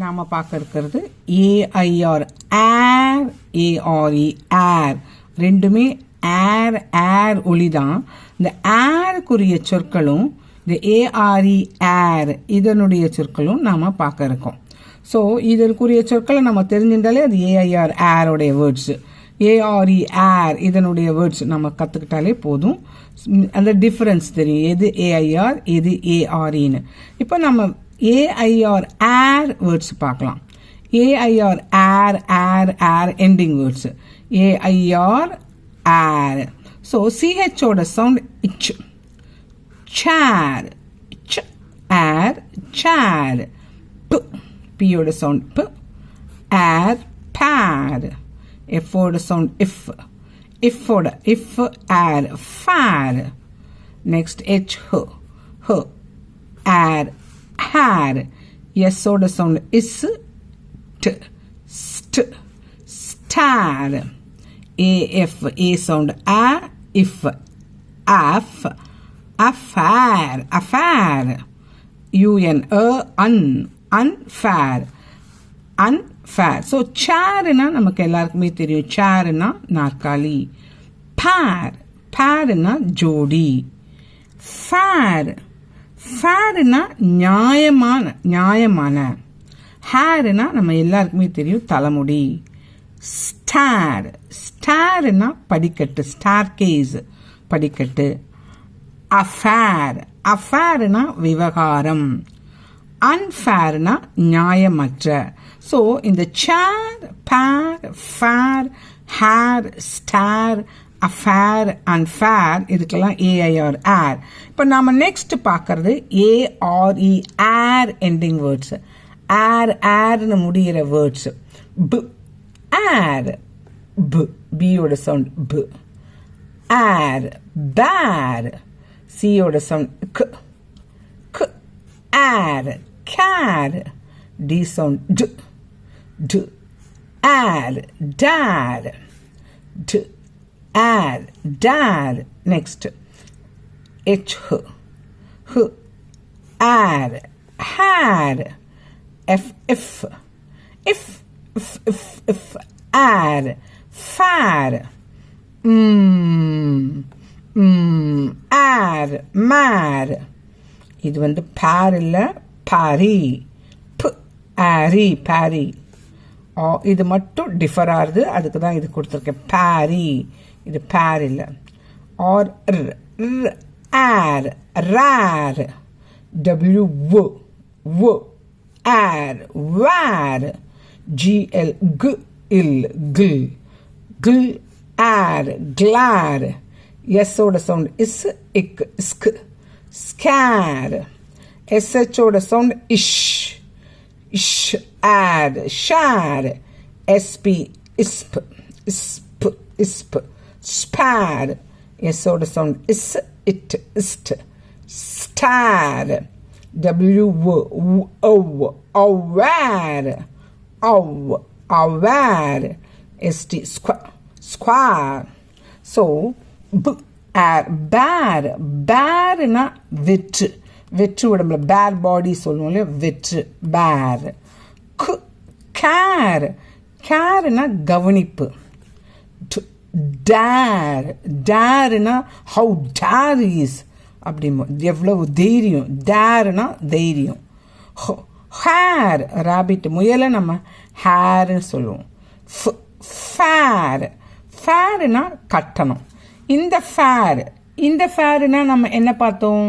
நாம் பார்க்க இருக்கிறது ஏஐஆர் ஏர், ஏஆர்இ ஏர். ரெண்டுமே ஏர் ஏர் ஒலி தான். இந்த ஏருக்குரிய சொற்களும் இந்த ஏஆர்இ ஏர் இதனுடைய சொற்களும் நாம் பார்க்க இருக்கோம். ஸோ இதற்குரிய சொற்களை நம்ம தெரிஞ்சிருந்தாலே அது ஏஐஆர் ஏரோடைய வேர்ட்ஸு. ஏஆர்இ ஏர் இதனுடைய வேர்ட்ஸ் நம்ம கற்றுக்கிட்டாலே போதும். அந்த டிஃப்ரென்ஸ் தெரியும், எது ஏஐஆர் எது ஏஆர்இன்னு. இப்போ நம்ம ஏஐஆர் ஏர் வேர்ட்ஸ் பார்க்கலாம். A I R air air air ending words. A I R air. So சிஹெச்சோட சவுண்ட் இச். Chair, air chair. பியோட சவுண்ட் ப. Air pair. எஃபோட சவுண்ட் இஃப். இஃபோட இஃப் ஏர் ஃபேர். நெக்ஸ்ட் ஹெச் ஹ air hair. Yes-ஓட sound is t, st, star. AF, A sound a, if, af, affair, affair. UN, un, unfair, unfair. So chairனா நமக்கு எல்லாருக்குமே தெரியும். chairனா நாற்காலி. pair, pairனா ஜோடி. fair, ஃபேர்னா நியாயமான, நியாயமான. ஹேர்னா நம்ம எல்லாருக்குமே தெரியும், தலைமுடி. ஸ்டார், ஸ்டார்னா படிக்கட்டு, ஸ்டார் கேஸ் படிக்கட்டு. அஃபேர், அஃபேர்னா விவகாரம். அன்ஃபேர்னா நியாயமற்ற. ஸோ இந்த chair, pair, fair, hair, star, affair, unfair இதுக்கெல்லாம் ஏஐஆர் ஏர். இப்போ நாம் நெக்ஸ்ட் பார்க்கறது ARE air ending words. Air ஏர்னு முடிகிற வேர்ட்ஸ். பு, ஏர், பு, பியோட சவுண்ட் பு. ஏர், பேர், சியோட சவுண்ட் க், க். ஏர், கேர், டி சவுண்ட் டு, டு. ஏர், டேர், டு. Air, dad. Next, H, h, air, hair. F, if, if, air, fair. Air, mar. இது வந்து பேர் இல்லை, பாரி. p, ஆரி, பாரி. இது மட்டும் டிஃபர் ஆகுது, அதுக்கு தான் இது கொடுத்துருக்கேன். பாரி, இது பேர் இல்லை. ஆர் ஏர், ரேர். டபிள்யூ வ ஏர், வேர். ஜிஎல் கு இல், கில், கில். Air, glare. எஸ்ஸோட சவுண்ட் இஸ், இக், இஸ்க், ஸ்கேர். எஸ்ஹெச்சோட சவுண்ட் இஷ், இஷ். Add, share. SP, isp, isp, isp. Spare. Yes-ஓட sound is, it, ist. Star. W, o, aware. Ow, aware. ST, square. So, b, air, bear. Bearனா வெற்று. வெற்று உடம்புல பேர் பாடி சொல்லுவோம் இல்லையா, வெற்று, பேர். கேர், கேர்னா கவனிப்பு. டேர், டேர்னா ஹவு டேர் இஸ், அப்படி எவ்வளவு தைரியம். டேர்னா தைரியம். ஹேர், ராபிட் முயலை நம்ம ஹேர்னு சொல்லுவோம். ஃபேர், ஃபேர்னா கட்டணம். இந்த ஃபேர், இந்த ஃபேர்னா நம்ம என்ன பார்த்தோம்,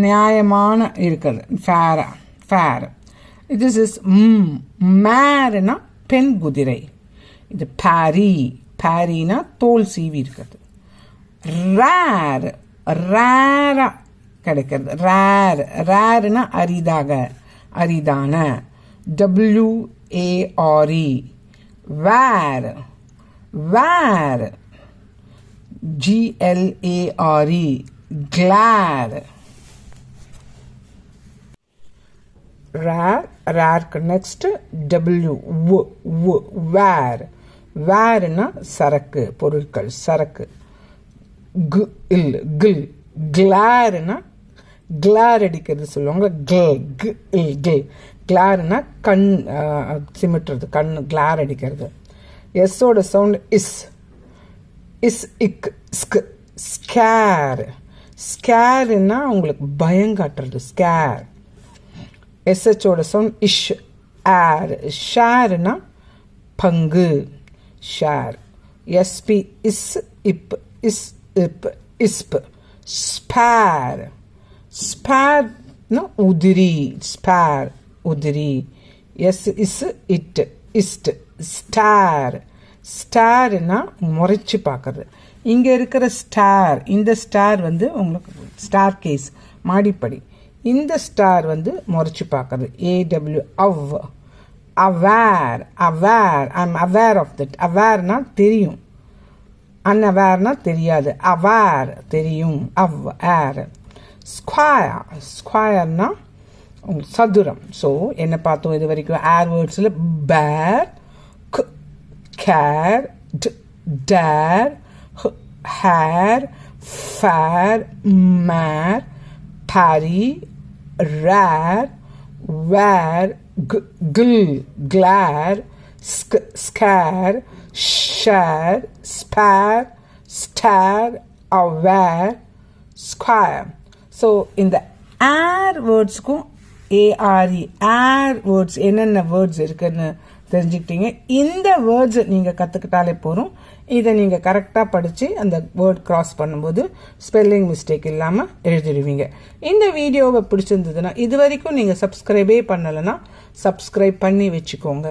நியாயமான இருக்கிறது. ஃபேரா, ஃபேர். This is மேர்னா பெண் குதிரை. இது பாரி, பாரினா தோல் சீவி இருக்கிறது. ரேர், ரேரா கிடைக்கிறது. ரேர், ரேர்னா அரிதாக, அரிதான. WARE, where, where. GLARE, glare. Rare, rare. Next, W, where. வேர்னா சரக்கு, பொருட்கள், சரக்கு. Kill, kill. கிளார்னா கிளார் அடிக்கிறது சொல்லுவாங்க. Kill, kill. கிளார்னா கண் சிமிட்டுறது, கண் கிளார் அடிக்கிறது. எஸ்ஸோட சவுண்ட் இஸ், இக், ஸ்க், ஸ்கேர். ஸ்கேருன்னா உங்களுக்கு பயங்காட்டுறது, ஸ்கேர். எஸ்ஹெச்சோட சவுண்ட் இஷ், ஏர். ஷேருன்னா பங்கு, ஷேர். எஸ்பி இஸ், இப், இஸ், இப், இஸ்ப். ஸ்பேர். ஸ்பேர்னா உதிரி, ஸ்பேர் உதிரி. எஸ் இஸ், இட், இஸ்ட். ஸ்டார். ஸ்டார்னா முறைச்சி பார்க்கறது. இங்கே இருக்கிற ஸ்டார், இந்த ஸ்டார் வந்து உங்களுக்கு ஸ்டார் கேஸ், மாடிப்படி. இந்த ஸ்டார் வந்து முறைச்சி பார்க்கறது, ஏடபிள்யூ, அவ். Aware, aware, I am aware of that. அவேர்னா தெரியும், அன்அவேர்னா தெரியாது. அவேர் தெரியும், அவ், ஏர். ஸ்கொயர், ஸ்கொயர்னா சதுரம். ஸோ என்ன பார்த்தோம் இது வரைக்கும்? ஏர் வேர்ட்ஸில் pair, care, dare, hair, fair, mare, parry, rare, where, gl, glare, scare, share, spare, stare, aware, square. So இந்த ஏர் வேர்ட்ஸுக்கும் ஏஆர்இ, ஏர் வேர்ட்ஸ் என்னென்ன வேர்ட்ஸ் இருக்குன்னு தெரிஞ்சுக்கிட்டீங்க. இந்த வேர்ட்ஸ் நீங்கள் கற்றுக்கிட்டாலே போகிறோம். இதை நீங்கள் கரெக்டாக படித்து அந்த வேர்ட் கிராஸ் பண்ணும்போது ஸ்பெல்லிங் மிஸ்டேக் இல்லாமல் எழுதிடுவீங்க. இந்த வீடியோவை பிடிச்சிருந்ததுன்னா, இது வரைக்கும் நீங்கள் சப்ஸ்கிரைபே பண்ணலைன்னா சப்ஸ்கிரைப் பண்ணி வச்சுக்கோங்க.